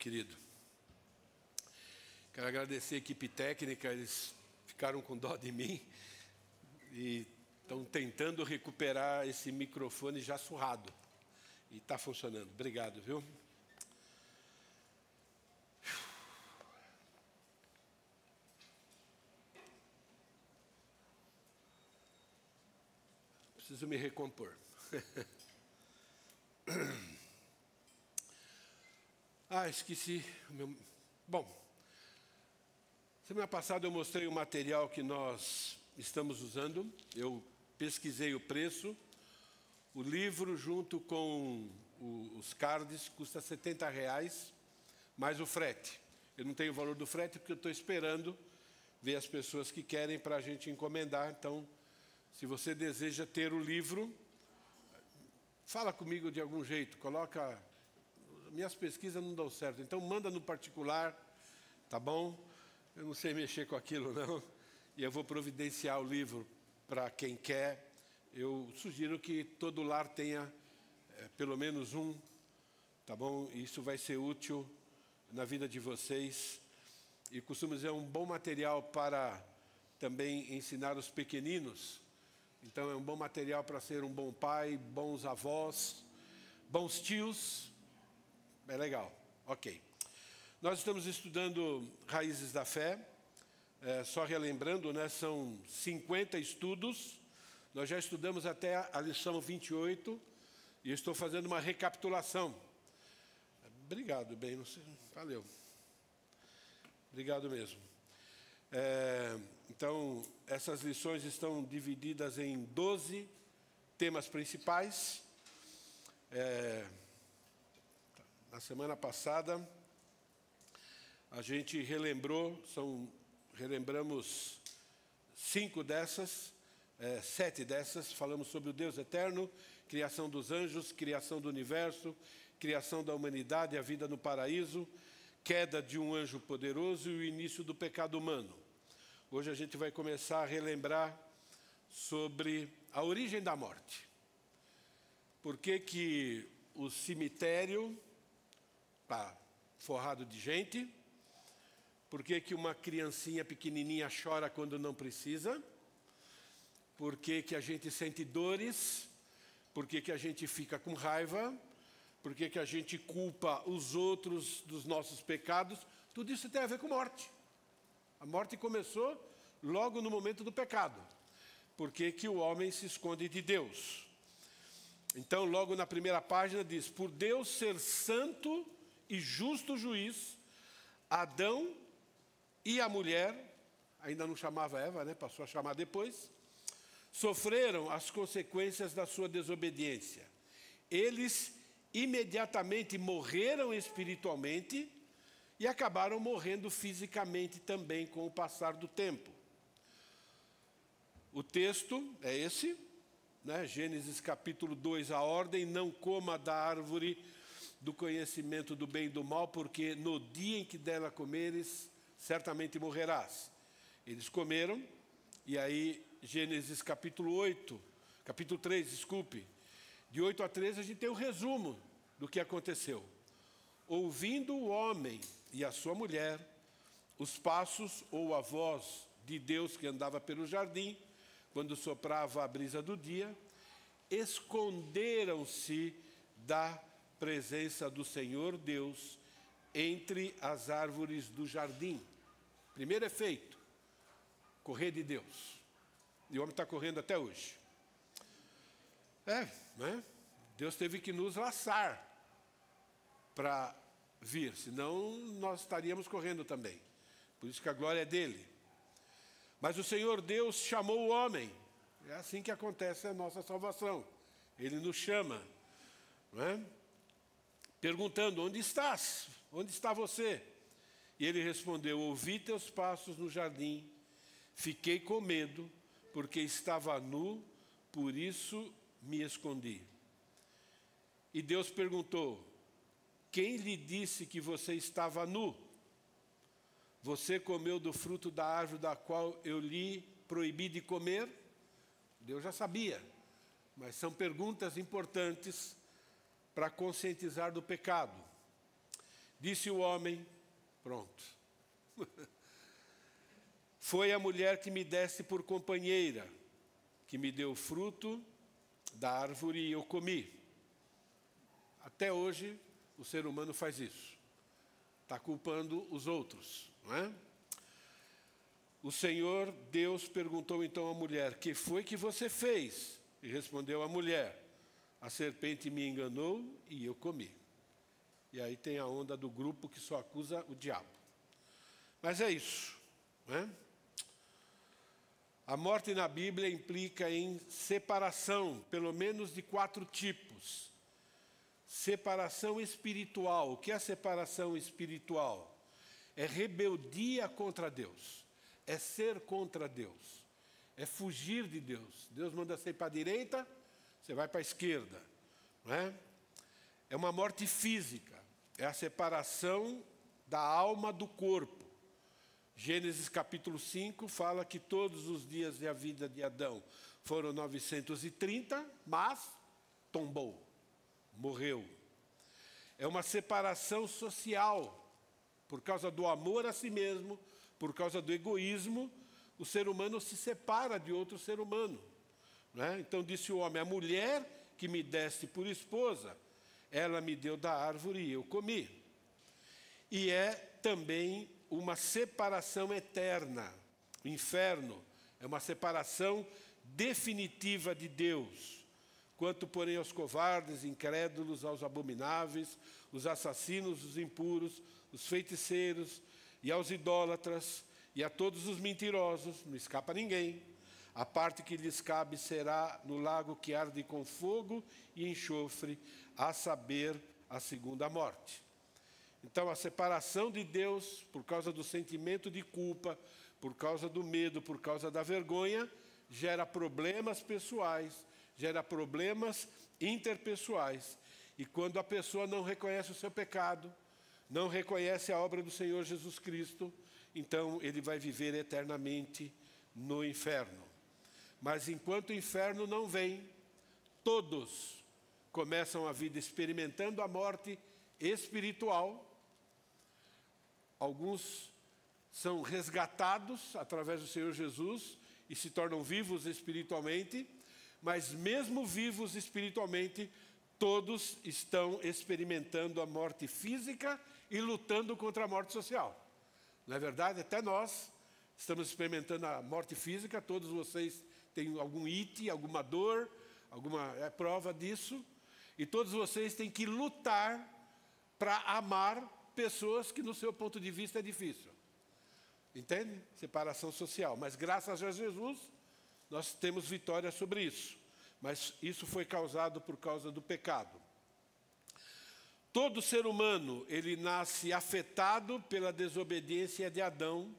querido. Quero agradecer a equipe técnica, eles ficaram com dó de mim e estão tentando recuperar esse microfone já surrado. E está funcionando. Obrigado, viu? Preciso me recompor. Esqueci. Bom, semana passada eu mostrei o material que nós estamos usando. Eu pesquisei o preço. O livro, junto com os cards, custa R$70, mais o frete. Eu não tenho o valor do frete porque eu estou esperando ver as pessoas que querem para a gente encomendar. Então, se você deseja ter o livro, fala comigo de algum jeito, coloca... Minhas pesquisas não dão certo, então manda no particular, tá bom? Eu não sei mexer com aquilo, não. E eu vou providenciar o livro para quem quer. Eu sugiro que todo lar tenha pelo menos um, tá bom? Isso vai ser útil na vida de vocês. E costumo dizer, é um bom material para também ensinar os pequeninos. Então é um bom material para ser um bom pai, bons avós, bons tios. É legal, ok. Nós estamos estudando Raízes da Fé. Só relembrando, né, são 50 estudos. Nós já estudamos até a lição 28 e eu estou fazendo uma recapitulação. Obrigado, bem, valeu. Obrigado mesmo. Então, essas lições estão divididas em 12 temas principais. Na semana passada, a gente relembramos 5 dessas, 7 dessas. Falamos sobre o Deus eterno, criação dos anjos, criação do universo, criação da humanidade, a vida no paraíso, queda de um anjo poderoso e o início do pecado humano. Hoje a gente vai começar a relembrar sobre a origem da morte. Por que o cemitério está forrado de gente? Por que uma criancinha pequenininha chora quando não precisa? Por que a gente sente dores? Por que a gente fica com raiva? Por que a gente culpa os outros dos nossos pecados? Tudo isso tem a ver com morte. A morte começou logo no momento do pecado. Por que o homem se esconde de Deus? Então, logo na primeira página diz: por Deus ser santo e justo juiz, Adão e a mulher, ainda não chamava Eva, né? Passou a chamar depois, sofreram as consequências da sua desobediência. Eles imediatamente morreram espiritualmente e acabaram morrendo fisicamente também com o passar do tempo. O texto é esse, né? Gênesis capítulo 2, a ordem: não coma da árvore do conhecimento do bem e do mal, porque no dia em que dela comeres, certamente morrerás. Eles comeram, e aí Gênesis capítulo 3, desculpe, de 8 a 13 a gente tem o resumo do que aconteceu. Ouvindo o homem e a sua mulher os passos ou a voz de Deus que andava pelo jardim, quando soprava a brisa do dia, esconderam-se da presença do Senhor Deus entre as árvores do jardim. Primeiro efeito, correr de Deus. E o homem está correndo até hoje. Né? Deus teve que nos laçar para vir, senão nós estaríamos correndo também. Por isso que a glória é dele. Mas o Senhor Deus chamou o homem. É assim que acontece a nossa salvação. Ele nos chama, não é? Perguntando: onde estás? Onde está você? E ele respondeu: ouvi teus passos no jardim, fiquei com medo, porque estava nu, por isso me escondi. E Deus perguntou: quem lhe disse que você estava nu? Você comeu do fruto da árvore da qual eu lhe proibi de comer? Deus já sabia, mas são perguntas importantes para conscientizar do pecado. Disse o homem, pronto. Foi a mulher que me deste por companheira, que me deu fruto da árvore e eu comi. Até hoje, o ser humano faz isso. Está culpando os outros, não é? O Senhor Deus perguntou então à mulher, que foi que você fez? E respondeu a mulher, a serpente me enganou e eu comi. E aí tem a onda do grupo que só acusa o diabo. Mas é isso, não é? A morte na Bíblia implica em separação, pelo menos de 4 tipos. Separação espiritual. O que é separação espiritual? É rebeldia contra Deus. É ser contra Deus. É fugir de Deus. Deus manda você ir para a direita, você vai para a esquerda. Não é? É uma morte física. É a separação da alma do corpo. Gênesis capítulo 5 fala que todos os dias da vida de Adão foram 930, mas tombou, morreu. É uma separação social, por causa do amor a si mesmo, por causa do egoísmo, o ser humano se separa de outro ser humano. Não é? Então disse o homem, a mulher que me deste por esposa, ela me deu da árvore e eu comi. E é também uma separação eterna. O inferno é uma separação definitiva de Deus. Quanto, porém, aos covardes, incrédulos, aos abomináveis, os assassinos, os impuros, os feiticeiros, e aos idólatras, e a todos os mentirosos, não escapa ninguém, a parte que lhes cabe será no lago que arde com fogo e enxofre, a saber, a segunda morte. Então, a separação de Deus, por causa do sentimento de culpa, por causa do medo, por causa da vergonha, gera problemas pessoais, gera problemas interpessoais. E quando a pessoa não reconhece o seu pecado, não reconhece a obra do Senhor Jesus Cristo, então ele vai viver eternamente no inferno. Mas enquanto o inferno não vem, todos começam a vida experimentando a morte espiritual. Alguns são resgatados através do Senhor Jesus e se tornam vivos espiritualmente, mas mesmo vivos espiritualmente, todos estão experimentando a morte física e lutando contra a morte social. Não é verdade? Até nós estamos experimentando a morte física, todos vocês têm algum ite, alguma dor, alguma prova disso, e todos vocês têm que lutar para amar pessoas que, no seu ponto de vista, é difícil. Entende? Separação social. Mas, graças a Jesus, nós temos vitória sobre isso. Mas isso foi causado por causa do pecado. Todo ser humano, ele nasce afetado pela desobediência de Adão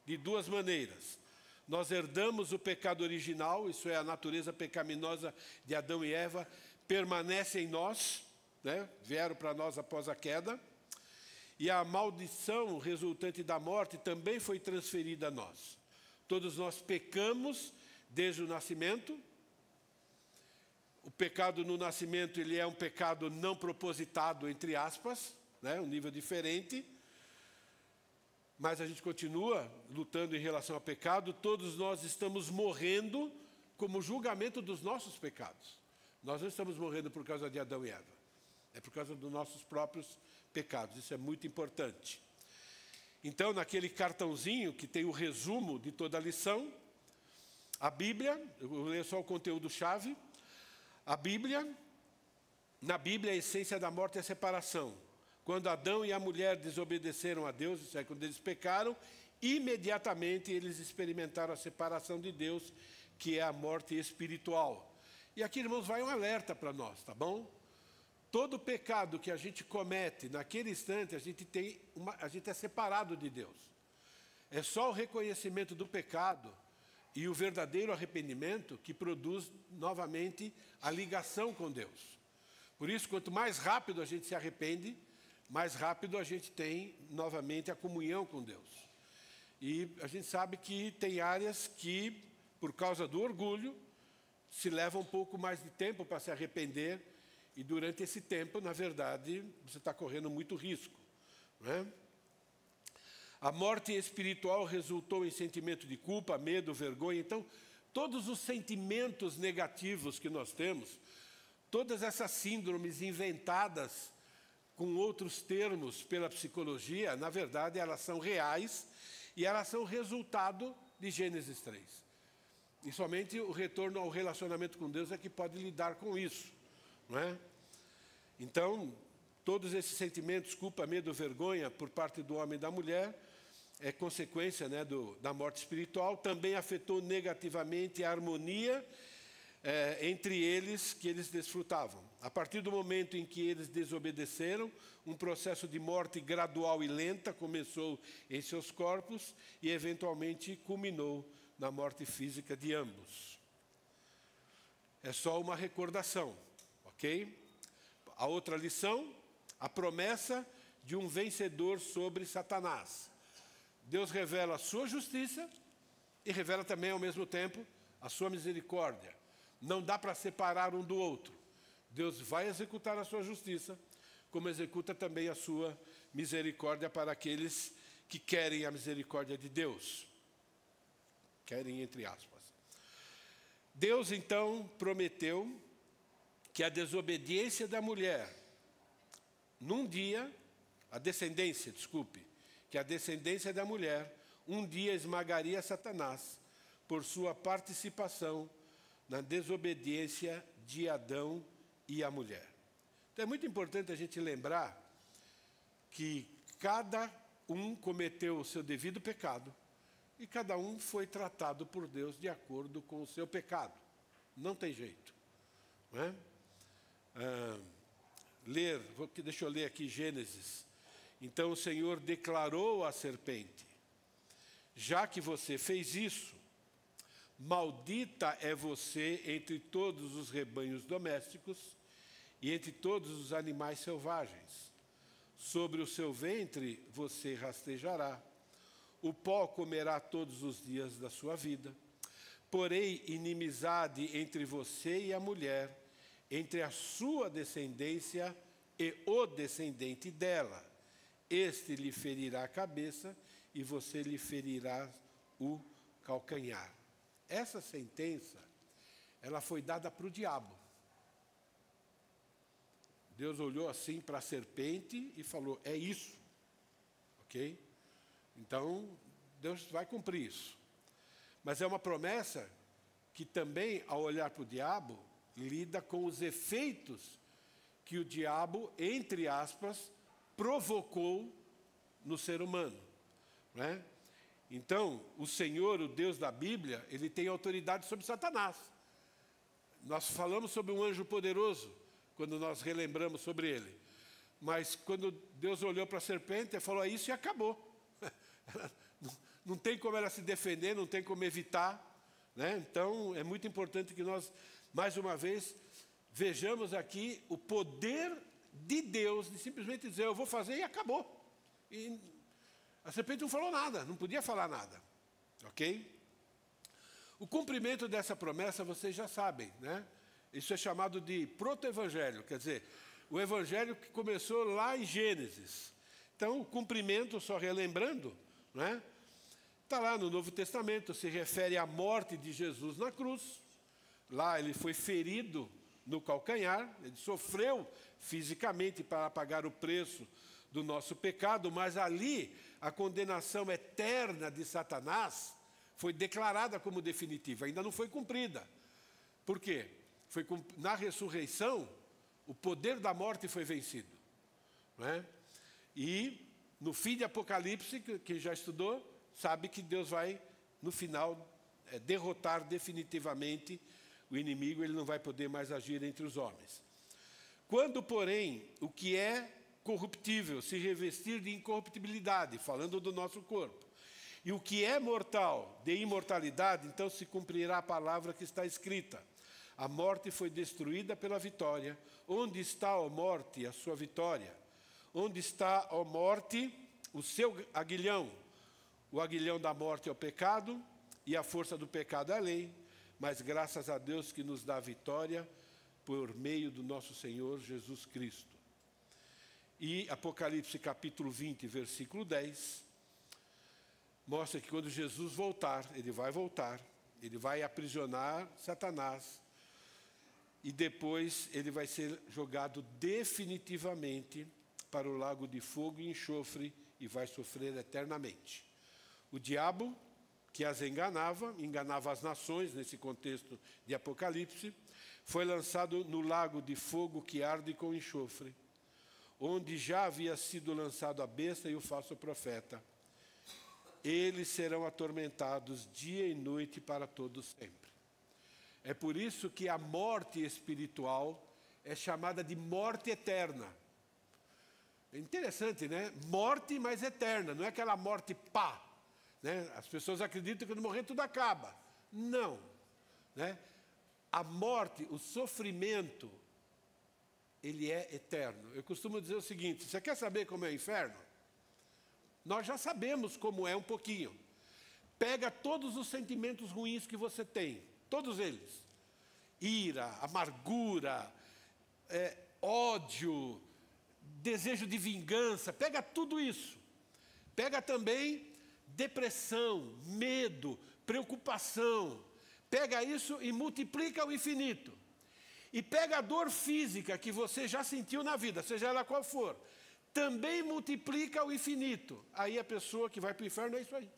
de 2 maneiras. Nós herdamos o pecado original, isso é, a natureza pecaminosa de Adão e Eva, permanece em nós, né? Vieram para nós após a queda. E a maldição resultante da morte também foi transferida a nós. Todos nós pecamos desde o nascimento. O pecado no nascimento, ele é um pecado não propositado, entre aspas, né? Um nível diferente. Mas a gente continua lutando em relação ao pecado. Todos nós estamos morrendo como julgamento dos nossos pecados. Nós não estamos morrendo por causa de Adão e Eva. É por causa dos nossos próprios pecados. Isso é muito importante. Então, naquele cartãozinho que tem o resumo de toda a lição, a Bíblia, eu vou ler só o conteúdo-chave. A Bíblia, na Bíblia, a essência da morte é a separação. Quando Adão e a mulher desobedeceram a Deus, isso é, quando eles pecaram, imediatamente eles experimentaram a separação de Deus, que é a morte espiritual. E aqui, irmãos, vai um alerta para nós, tá bom? Todo pecado que a gente comete, naquele instante, a gente é separado de Deus. É só o reconhecimento do pecado e o verdadeiro arrependimento que produz novamente a ligação com Deus. Por isso, quanto mais rápido a gente se arrepende, mais rápido a gente tem novamente a comunhão com Deus. E a gente sabe que tem áreas que, por causa do orgulho, se leva um pouco mais de tempo para se arrepender. E durante esse tempo, na verdade, você está correndo muito risco. não é? A morte espiritual resultou em sentimento de culpa, medo, vergonha. Então, todos os sentimentos negativos que nós temos, todas essas síndromes inventadas com outros termos pela psicologia, na verdade, elas são reais e elas são resultado de Gênesis 3. E somente o retorno ao relacionamento com Deus é que pode lidar com isso, não é? Então, todos esses sentimentos, culpa, medo, vergonha, por parte do homem e da mulher, é consequência, né, da morte espiritual. Também afetou negativamente a harmonia entre eles que eles desfrutavam. A partir do momento em que eles desobedeceram, um processo de morte gradual e lenta começou em seus corpos e eventualmente culminou na morte física de ambos. É só uma recordação, ok? A outra lição, a promessa de um vencedor sobre Satanás. Deus revela a sua justiça e revela também, ao mesmo tempo, a sua misericórdia. Não dá para separar um do outro. Deus vai executar a sua justiça, como executa também a sua misericórdia para aqueles que querem a misericórdia de Deus. Querem, entre aspas. Deus, então, prometeu que a desobediência da mulher, num dia, que a descendência da mulher, um dia esmagaria Satanás por sua participação na desobediência de Adão e a mulher. Então é muito importante a gente lembrar que cada um cometeu o seu devido pecado e cada um foi tratado por Deus de acordo com o seu pecado. Não tem jeito, não é? Deixa eu ler aqui Gênesis. Então o Senhor declarou à serpente: já que você fez isso, maldita é você entre todos os rebanhos domésticos e entre todos os animais selvagens. Sobre o seu ventre você rastejará, o pó comerá todos os dias da sua vida. Porém, inimizade entre você e a mulher, entre a sua descendência e o descendente dela. Este lhe ferirá a cabeça e você lhe ferirá o calcanhar. Essa sentença, ela foi dada para o diabo. Deus olhou assim para a serpente e falou: é isso, ok? Então, Deus vai cumprir isso. Mas é uma promessa que também, ao olhar para o diabo, lida com os efeitos que o diabo, entre aspas, provocou no ser humano, não é? Então, o Senhor, o Deus da Bíblia, ele tem autoridade sobre Satanás. Nós falamos sobre um anjo poderoso quando nós relembramos sobre ele. Mas quando Deus olhou para a serpente, ele falou: é isso e acabou. Não tem como ela se defender, não tem como evitar, né? Então, é muito importante que nós, mais uma vez, vejamos aqui o poder de Deus de simplesmente dizer: eu vou fazer e acabou. E a serpente não falou nada, não podia falar nada, ok? O cumprimento dessa promessa vocês já sabem, né? Isso é chamado de proto-evangelho, quer dizer, o evangelho que começou lá em Gênesis. Então, o cumprimento, só relembrando, né? Está lá no Novo Testamento, se refere à morte de Jesus na cruz. Lá ele foi ferido no calcanhar, ele sofreu fisicamente para pagar o preço do nosso pecado, mas ali a condenação eterna de Satanás foi declarada como definitiva, ainda não foi cumprida. Por quê? Na ressurreição, o poder da morte foi vencido, não é? E no fim de Apocalipse, quem já estudou, sabe que Deus vai, no final, derrotar definitivamente o inimigo, ele não vai poder mais agir entre os homens. Quando, porém, o que é corruptível se revestir de incorruptibilidade, falando do nosso corpo, e o que é mortal de imortalidade, então se cumprirá a palavra que está escrita: a morte foi destruída pela vitória. Onde está, ó morte, a sua vitória? Onde está, ó morte, o seu aguilhão? O aguilhão da morte é o pecado, e a força do pecado é a lei, mas graças a Deus que nos dá a vitória por meio do nosso Senhor Jesus Cristo. E Apocalipse capítulo 20, versículo 10, mostra que quando Jesus voltar, ele vai aprisionar Satanás, e depois ele vai ser jogado definitivamente para o lago de fogo e enxofre e vai sofrer eternamente. O diabo, que as enganava as nações, nesse contexto de Apocalipse, foi lançado no lago de fogo que arde com enxofre, onde já havia sido lançado a besta e o falso profeta. Eles serão atormentados dia e noite para todo sempre. É por isso que a morte espiritual é chamada de morte eterna. É interessante, né? Morte, mas eterna. Não é aquela morte pá. Né? As pessoas acreditam que quando morrer tudo acaba. Não. Né? A morte, o sofrimento, ele é eterno. Eu costumo dizer o seguinte: você quer saber como é o inferno? Nós já sabemos como é um pouquinho. Pega todos os sentimentos ruins que você tem, todos eles. Ira, amargura, ódio, desejo de vingança, pega tudo isso. Pega também depressão, medo, preocupação. Pega isso e multiplica ao infinito. E pega a dor física que você já sentiu na vida, seja ela qual for, também multiplica ao infinito. Aí a pessoa que vai para o inferno é isso aí.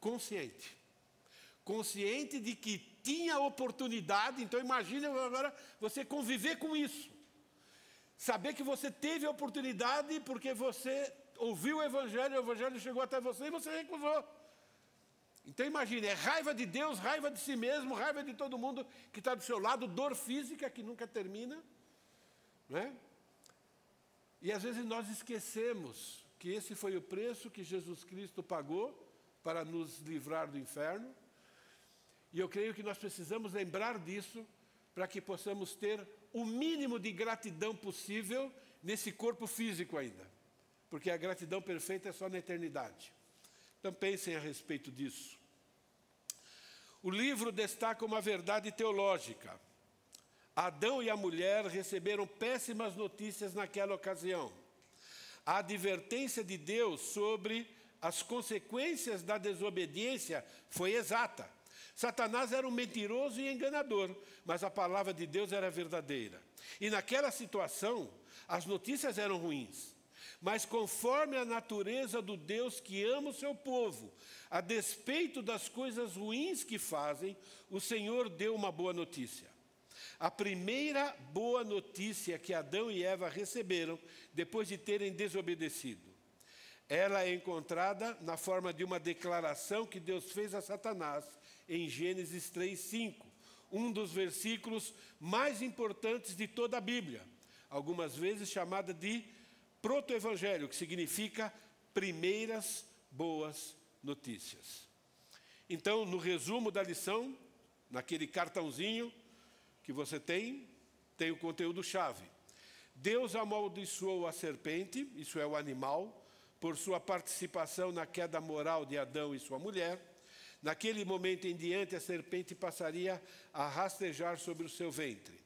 Consciente. Consciente de que tinha oportunidade, então imagine agora você conviver com isso. Saber que você teve a oportunidade porque você ouviu o Evangelho chegou até você e você recusou. Então imagine, é raiva de Deus, raiva de si mesmo, raiva de todo mundo que está do seu lado, dor física que nunca termina, né? E às vezes nós esquecemos que esse foi o preço que Jesus Cristo pagou para nos livrar do inferno. E eu creio que nós precisamos lembrar disso para que possamos ter o mínimo de gratidão possível nesse corpo físico ainda. Porque a gratidão perfeita é só na eternidade. Então pensem a respeito disso. O livro destaca uma verdade teológica. Adão e a mulher receberam péssimas notícias naquela ocasião. A advertência de Deus sobre as consequências da desobediência foi exata. Satanás era um mentiroso e enganador, mas a palavra de Deus era verdadeira. E naquela situação, as notícias eram ruins. Mas conforme a natureza do Deus que ama o seu povo, a despeito das coisas ruins que fazem, o Senhor deu uma boa notícia. A primeira boa notícia que Adão e Eva receberam depois de terem desobedecido. Ela é encontrada na forma de uma declaração que Deus fez a Satanás em Gênesis 3:5, um dos versículos mais importantes de toda a Bíblia, algumas vezes chamada de proto-evangelho, que significa primeiras boas notícias. Então, no resumo da lição, naquele cartãozinho que você tem o conteúdo-chave. Deus amaldiçoou a serpente, isso é o animal, por sua participação na queda moral de Adão e sua mulher. Naquele momento em diante, a serpente passaria a rastejar sobre o seu ventre.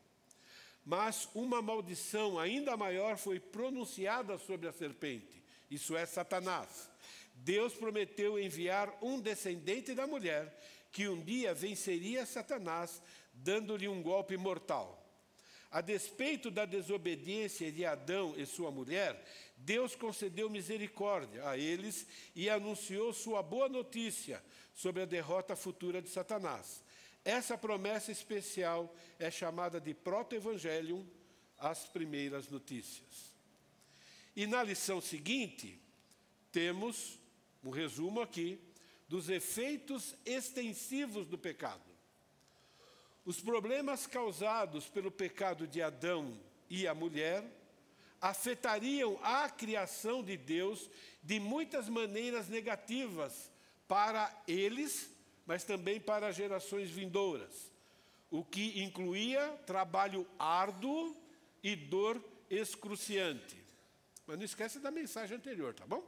Mas uma maldição ainda maior foi pronunciada sobre a serpente, isso é Satanás. Deus prometeu enviar um descendente da mulher que um dia venceria Satanás, dando-lhe um golpe mortal. A despeito da desobediência de Adão e sua mulher, Deus concedeu misericórdia a eles e anunciou sua boa notícia sobre a derrota futura de Satanás. Essa promessa especial é chamada de proto-evangelium, as primeiras notícias. E na lição seguinte, temos um resumo aqui dos efeitos extensivos do pecado. Os problemas causados pelo pecado de Adão e a mulher afetariam a criação de Deus de muitas maneiras negativas para eles, mas também para as gerações vindouras, o que incluía trabalho árduo e dor excruciante. Mas não esquece da mensagem anterior, tá bom?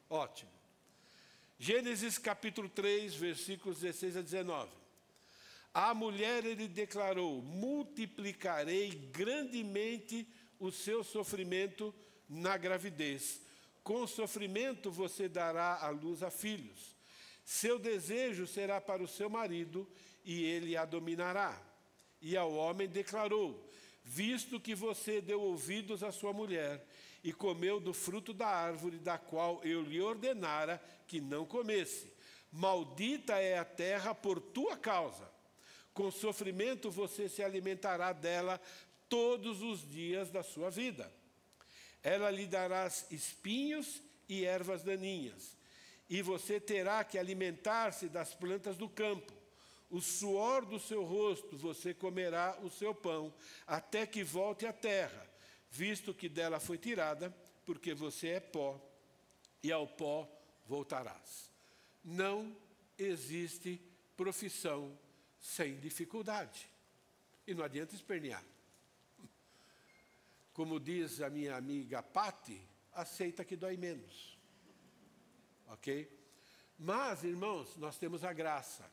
Ótimo. Gênesis capítulo 3, versículos 16 a 19. À mulher ele declarou: multiplicarei grandemente o seu sofrimento na gravidez. Com sofrimento você dará à luz a filhos. Seu desejo será para o seu marido, e ele a dominará. E ao homem declarou: visto que você deu ouvidos à sua mulher, e comeu do fruto da árvore da qual eu lhe ordenara que não comesse, maldita é a terra por tua causa. Com sofrimento você se alimentará dela todos os dias da sua vida. Ela lhe dará espinhos e ervas daninhas, e você terá que alimentar-se das plantas do campo. O suor do seu rosto você comerá o seu pão, até que volte à terra, visto que dela foi tirada, porque você é pó, e ao pó voltarás. Não existe profissão sem dificuldade. E não adianta espernear. Como diz a minha amiga Patti, aceita que dói menos. Ok? Mas, irmãos, nós temos a graça.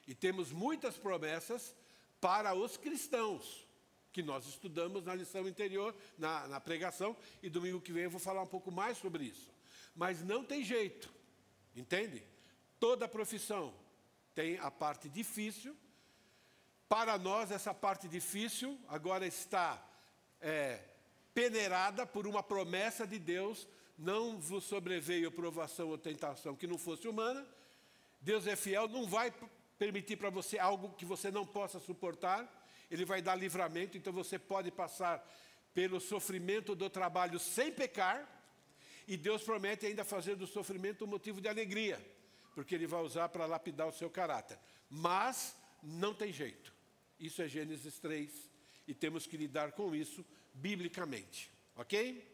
E temos muitas promessas para os cristãos, que nós estudamos na lição anterior, na pregação, e domingo que vem eu vou falar um pouco mais sobre isso. Mas não tem jeito, entende? Toda profissão tem a parte difícil. Para nós, essa parte difícil agora está peneirada por uma promessa de Deus: não vos sobreveio provação ou tentação que não fosse humana. Deus é fiel, não vai permitir para você algo que você não possa suportar. Ele vai dar livramento, então você pode passar pelo sofrimento do trabalho sem pecar, e Deus promete ainda fazer do sofrimento um motivo de alegria, porque Ele vai usar para lapidar o seu caráter. Mas não tem jeito. Isso é Gênesis 3, e temos que lidar com isso biblicamente, ok?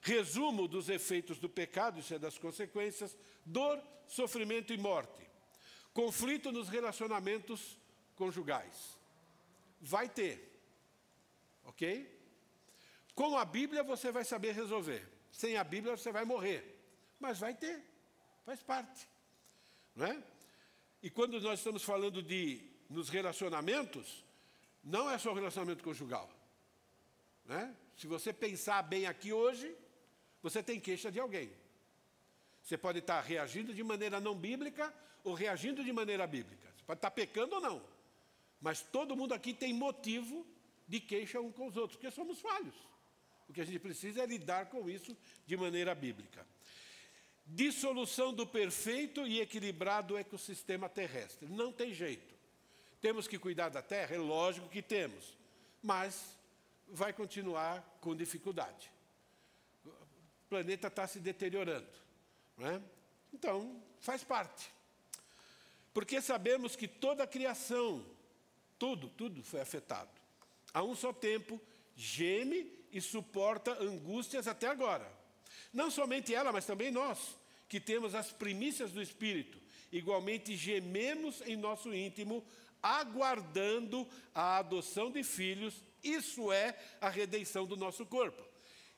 Resumo dos efeitos do pecado, isso é das consequências: dor, sofrimento e morte. Conflito nos relacionamentos conjugais. Vai ter, ok? Com a Bíblia você vai saber resolver. Sem a Bíblia você vai morrer. Mas vai ter, faz parte, não é? E quando nós estamos falando nos relacionamentos, não é só o relacionamento conjugal, né? Se você pensar bem aqui hoje, você tem queixa de alguém. Você pode estar reagindo de maneira não bíblica ou reagindo de maneira bíblica. Você pode estar pecando ou não. Mas todo mundo aqui tem motivo de queixa um com os outros, porque somos falhos. O que a gente precisa é lidar com isso de maneira bíblica. Dissolução do perfeito e equilibrado ecossistema terrestre. Não tem jeito. Temos que cuidar da Terra? É lógico que temos. Mas vai continuar com dificuldade. O planeta está se deteriorando, não é? Então, faz parte. Porque sabemos que toda a criação, tudo foi afetado. A um só tempo, geme e suporta angústias até agora. Não somente ela, mas também nós, que temos as primícias do Espírito, igualmente gememos em nosso íntimo, aguardando a adoção de filhos, isso é a redenção do nosso corpo.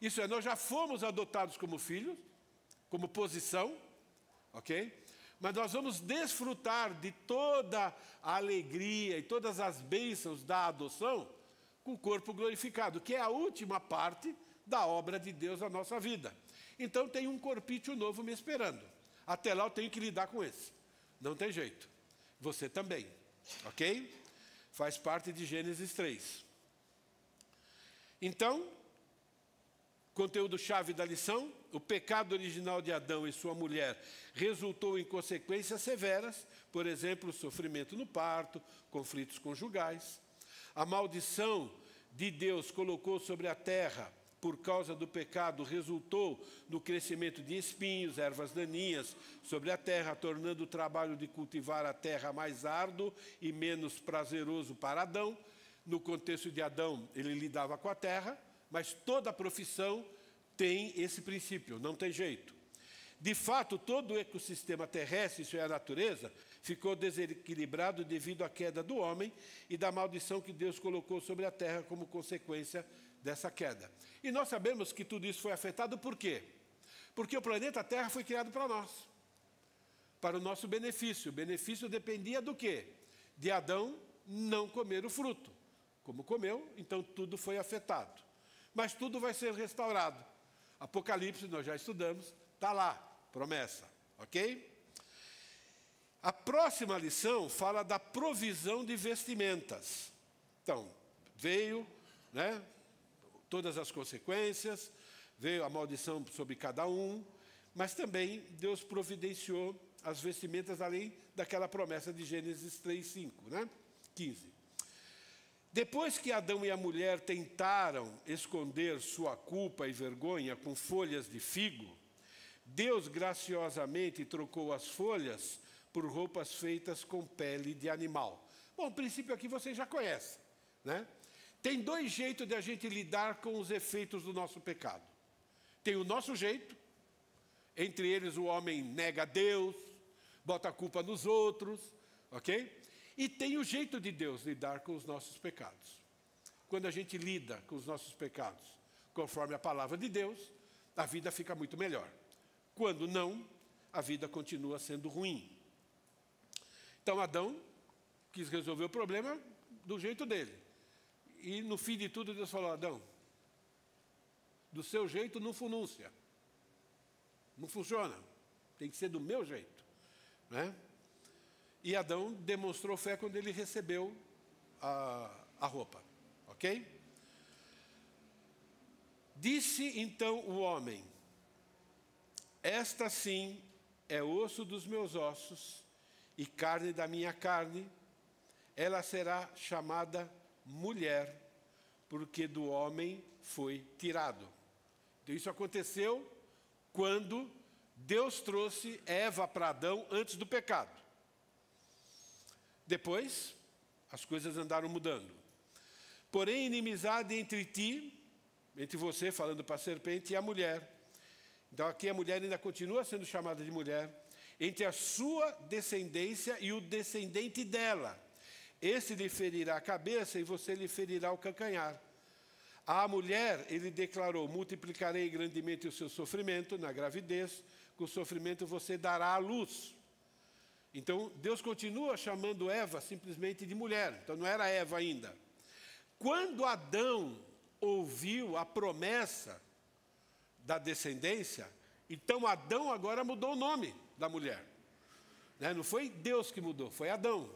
Isso é, nós já fomos adotados como filhos, como posição, ok? Mas nós vamos desfrutar de toda a alegria e todas as bênçãos da adoção com o corpo glorificado, que é a última parte da obra de Deus na nossa vida. Então tem um corpício novo me esperando. Até lá eu tenho que lidar com esse. Não tem jeito. Você também, ok? Faz parte de Gênesis 3. Então, conteúdo-chave da lição: o pecado original de Adão e sua mulher resultou em consequências severas, por exemplo, sofrimento no parto, conflitos conjugais. A maldição de Deus colocou sobre a terra por causa do pecado resultou no crescimento de espinhos, ervas daninhas sobre a terra, tornando o trabalho de cultivar a terra mais árduo e menos prazeroso para Adão. No contexto de Adão, ele lidava com a terra, mas toda a profissão tem esse princípio, não tem jeito. De fato, todo o ecossistema terrestre, isso é a natureza, ficou desequilibrado devido à queda do homem e da maldição que Deus colocou sobre a terra como consequência dessa queda. E nós sabemos que tudo isso foi afetado por quê? Porque o planeta Terra foi criado para nós, para o nosso benefício. O benefício dependia do quê? De Adão não comer o fruto. Como comeu, então tudo foi afetado. mas tudo vai ser restaurado. Apocalipse, nós já estudamos, está lá, promessa, ok? A próxima lição fala da provisão de vestimentas. Então, veio, né, todas as consequências, veio a maldição sobre cada um, mas também Deus providenciou as vestimentas além daquela promessa de Gênesis 3:5, né? 15. Depois que Adão e a mulher tentaram esconder sua culpa e vergonha com folhas de figo, Deus graciosamente trocou as folhas por roupas feitas com pele de animal. Bom, o princípio aqui vocês já conhecem, né? Tem dois jeitos de a gente lidar com os efeitos do nosso pecado. Tem o nosso jeito, entre eles o homem nega Deus, bota a culpa nos outros, ok? E tem o jeito de Deus lidar com os nossos pecados. Quando a gente lida com os nossos pecados conforme a palavra de Deus, a vida fica muito melhor. Quando não, a vida continua sendo ruim. Então Adão quis resolver o problema do jeito dele. E no fim de tudo Deus falou: Adão, do seu jeito não funúncia. Não funciona. Tem que ser do meu jeito, né? E Adão demonstrou fé quando ele recebeu a roupa, ok? Disse então o homem: esta sim é osso dos meus ossos e carne da minha carne, ela será chamada mulher, porque do homem foi tirado. Então isso aconteceu quando Deus trouxe Eva para Adão antes do pecado. Depois, as coisas andaram mudando. Porém, inimizade entre ti, entre você, falando para a serpente, e a mulher. Então aqui a mulher ainda continua sendo chamada de mulher. Entre a sua descendência e o descendente dela. Esse lhe ferirá a cabeça e você lhe ferirá o calcanhar. À mulher, ele declarou: multiplicarei grandemente o seu sofrimento na gravidez, com o sofrimento você dará à luz. Então, Deus continua chamando Eva simplesmente de mulher. Então, não era Eva ainda. Quando Adão ouviu a promessa da descendência, então Adão agora mudou o nome da mulher. Né? Não foi Deus que mudou, foi Adão.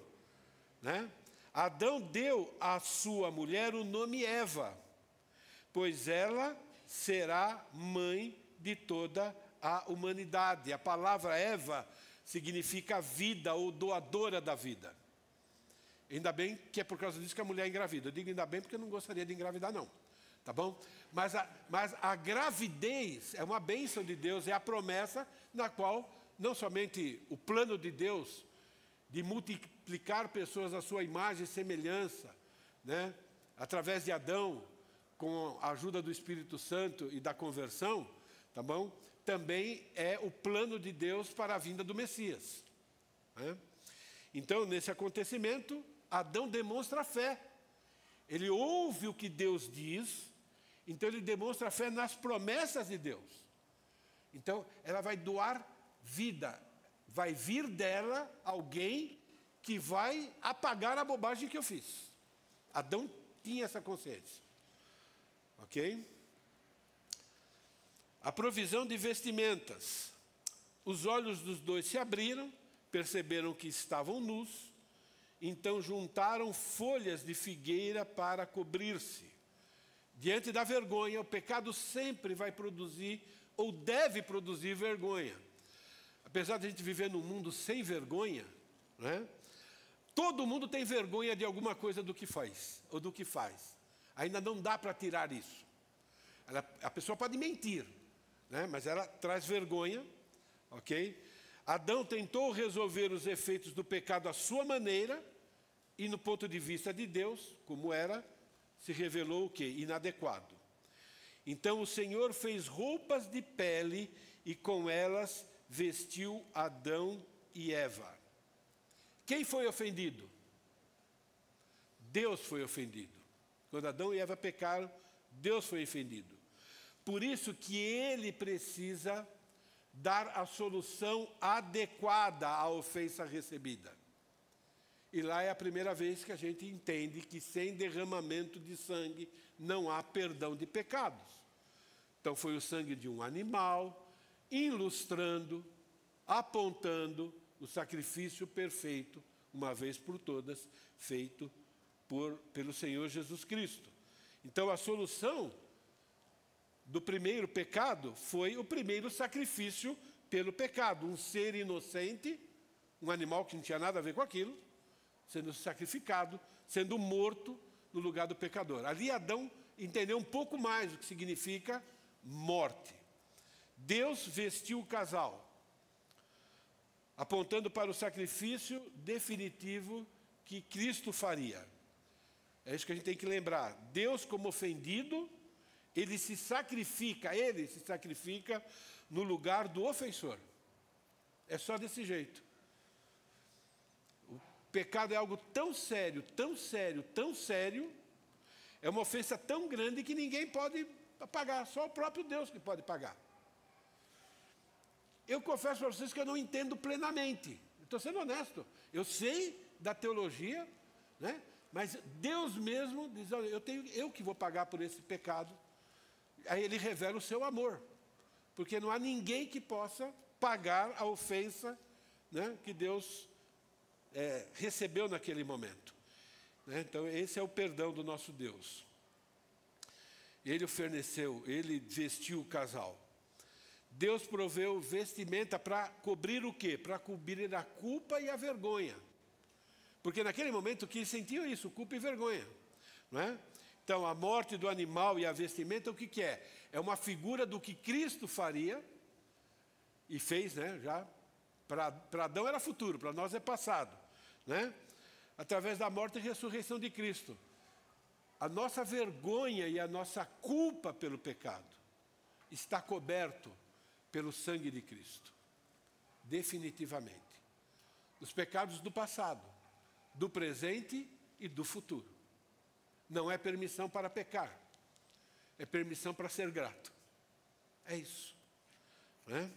Né? Adão deu à sua mulher o nome Eva, pois ela será mãe de toda a humanidade. A palavra Eva significa vida ou doadora da vida. Ainda bem que é por causa disso que a mulher engravida. Eu digo ainda bem porque eu não gostaria de engravidar, não. Tá bom? Mas a gravidez é uma bênção de Deus, é a promessa na qual não somente o plano de Deus de multiplicar pessoas à sua imagem e semelhança, né, através de Adão, com a ajuda do Espírito Santo e da conversão, tá bom? Também é o plano de Deus para a vinda do Messias. Né? Então, nesse acontecimento, Adão demonstra fé. Ele ouve o que Deus diz, então ele demonstra fé nas promessas de Deus. Então, ela vai doar vida. Vai vir dela alguém que vai apagar a bobagem que eu fiz. Adão tinha essa consciência. Ok? A provisão de vestimentas. Os olhos dos dois se abriram, perceberam que estavam nus, então juntaram folhas de figueira para cobrir-se. Diante da vergonha, o pecado sempre vai produzir, ou deve produzir, vergonha. Apesar de a gente viver num mundo sem vergonha, né, todo mundo tem vergonha de alguma coisa do que faz, ou do que faz. Ainda não dá para tirar isso. A pessoa pode mentir, né, mas ela traz vergonha, ok? Adão tentou resolver os efeitos do pecado à sua maneira, e no ponto de vista de Deus, como era, se revelou o quê? Inadequado. Então o Senhor fez roupas de pele e com elas vestiu Adão e Eva. Quem foi ofendido? Deus foi ofendido. Quando Adão e Eva pecaram, Deus foi ofendido. Por isso que ele precisa dar a solução adequada à ofensa recebida. E lá é a primeira vez que a gente entende que sem derramamento de sangue não há perdão de pecados. Então foi o sangue de um animal, ilustrando, apontando o sacrifício perfeito, uma vez por todas, feito pelo Senhor Jesus Cristo. Então a solução do primeiro pecado foi o primeiro sacrifício pelo pecado. Um ser inocente, um animal que não tinha nada a ver com aquilo, sendo sacrificado, sendo morto no lugar do pecador. Ali Adão entendeu um pouco mais o que significa morte. Deus vestiu o casal, apontando para o sacrifício definitivo que Cristo faria. É isso que a gente tem que lembrar. Deus, como ofendido, ele se sacrifica no lugar do ofensor. É só desse jeito. O pecado é algo tão sério, tão sério, tão sério, é uma ofensa tão grande que ninguém pode pagar, só o próprio Deus que pode pagar. Eu confesso para vocês que eu não entendo plenamente, estou sendo honesto. Eu sei da teologia, né? Mas Deus mesmo diz, olha, eu que vou pagar por esse pecado. Aí ele revela o seu amor, porque não há ninguém que possa pagar a ofensa, né, que Deus recebeu naquele momento. Né? Então esse é o perdão do nosso Deus. Ele forneceu, ele vestiu o casal. Deus proveu vestimenta para cobrir o quê? Para cobrir a culpa e a vergonha. Porque naquele momento que eles sentiam isso, culpa e vergonha. Não é? Então, a morte do animal e a vestimenta, o que é? É uma figura do que Cristo faria e fez, né? Já para Adão era futuro, para nós é passado. Né? Através da morte e ressurreição de Cristo. A nossa vergonha e a nossa culpa pelo pecado está coberto pelo sangue de Cristo. Definitivamente. Os pecados do passado, do presente e do futuro. Não é permissão para pecar, é permissão para ser grato. É isso. Né?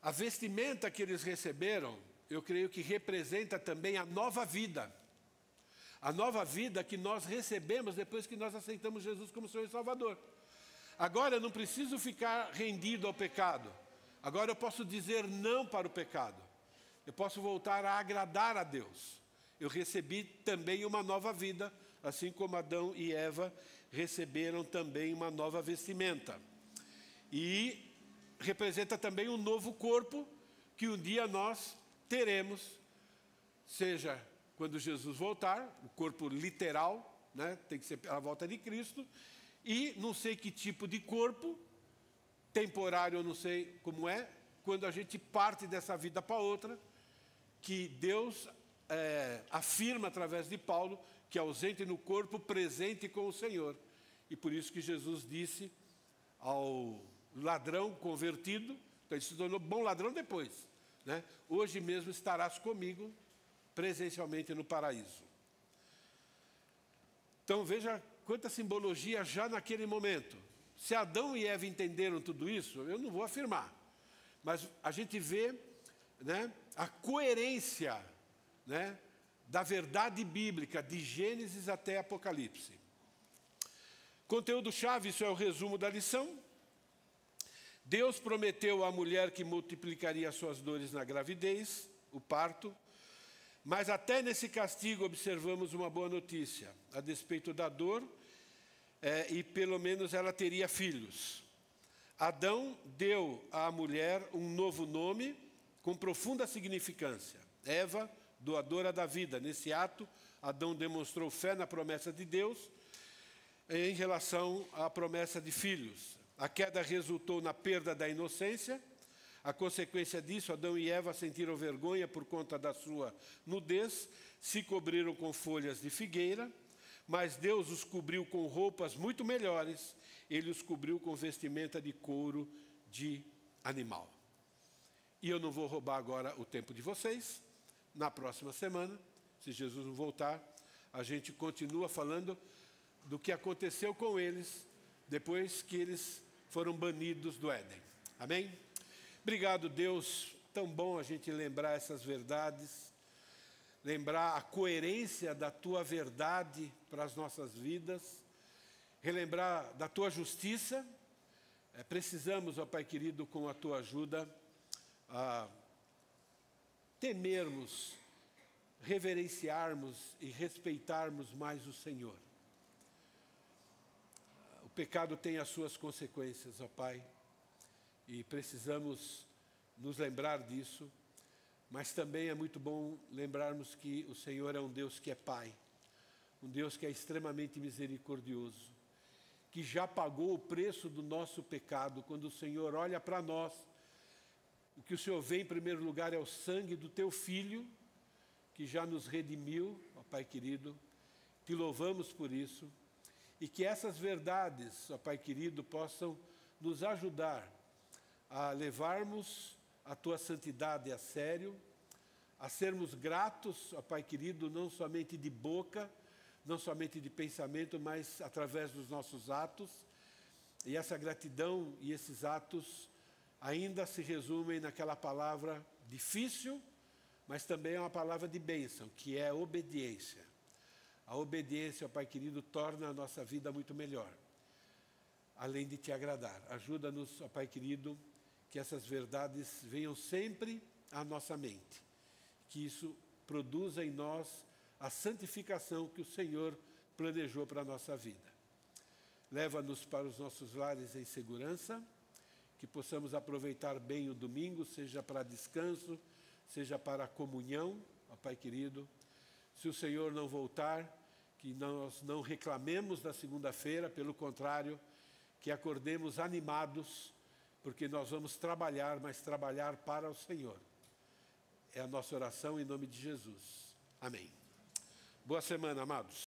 A vestimenta que eles receberam, eu creio que representa também a nova vida. A nova vida que nós recebemos depois que nós aceitamos Jesus como Senhor e Salvador. Agora eu não preciso ficar rendido ao pecado. Agora eu posso dizer não para o pecado. Eu posso voltar a agradar a Deus. Eu recebi também uma nova vida, assim como Adão e Eva receberam também uma nova vestimenta. E representa também um novo corpo que um dia nós teremos, seja quando Jesus voltar, o corpo literal, né, tem que ser a volta de Cristo, e não sei que tipo de corpo, temporário eu não sei como é, quando a gente parte dessa vida para outra, que Deus afirma através de Paulo que é ausente no corpo, presente com o Senhor. E por isso que Jesus disse ao ladrão convertido, então ele se tornou bom ladrão depois, né? Hoje mesmo estarás comigo presencialmente no paraíso. Então veja quanta simbologia já naquele momento. Se Adão e Eva entenderam tudo isso, eu não vou afirmar, mas a gente vê, né, a coerência, né, da verdade bíblica, de Gênesis até Apocalipse. Conteúdo-chave, isso é o resumo da lição. Deus prometeu à mulher que multiplicaria as suas dores na gravidez, o parto, mas até nesse castigo observamos uma boa notícia. A despeito da dor, e pelo menos ela teria filhos. Adão deu à mulher um novo nome com profunda significância. Eva, doadora da vida. Nesse ato, Adão demonstrou fé na promessa de Deus em relação à promessa de filhos. A queda resultou na perda da inocência. A consequência disso, Adão e Eva sentiram vergonha por conta da sua nudez, se cobriram com folhas de figueira, mas Deus os cobriu com roupas muito melhores, ele os cobriu com vestimenta de couro de animal. E eu não vou roubar agora o tempo de vocês. Na próxima semana, se Jesus não voltar, a gente continua falando do que aconteceu com eles depois que eles foram banidos do Éden. Amém? Obrigado, Deus, tão bom a gente lembrar essas verdades, lembrar a coerência da Tua verdade para as nossas vidas, relembrar da Tua justiça. Precisamos, ó Pai querido, com a Tua ajuda, temermos, reverenciarmos e respeitarmos mais o Senhor. O pecado tem as suas consequências, ó Pai, e precisamos nos lembrar disso, mas também é muito bom lembrarmos que o Senhor é um Deus que é Pai, um Deus que é extremamente misericordioso, que já pagou o preço do nosso pecado. Quando o Senhor olha para nós, o que o Senhor vê em primeiro lugar é o sangue do Teu Filho, que já nos redimiu, ó Pai querido. Te louvamos por isso, e que essas verdades, ó Pai querido, possam nos ajudar a levarmos a Tua santidade a sério, a sermos gratos, ó Pai querido, não somente de boca, não somente de pensamento, mas através dos nossos atos. E essa gratidão e esses atos ainda se resumem naquela palavra difícil, mas também é uma palavra de bênção, que é obediência. A obediência, ó Pai querido, torna a nossa vida muito melhor, além de Te agradar. Ajuda-nos, ó Pai querido, que essas verdades venham sempre à nossa mente, que isso produza em nós a santificação que o Senhor planejou para a nossa vida. Leva-nos para os nossos lares em segurança, que possamos aproveitar bem o domingo, seja para descanso, seja para a comunhão, ó Pai querido. Se o Senhor não voltar, que nós não reclamemos da segunda-feira, pelo contrário, que acordemos animados, porque nós vamos trabalhar, mas trabalhar para o Senhor. É a nossa oração em nome de Jesus. Amém. Boa semana, amados.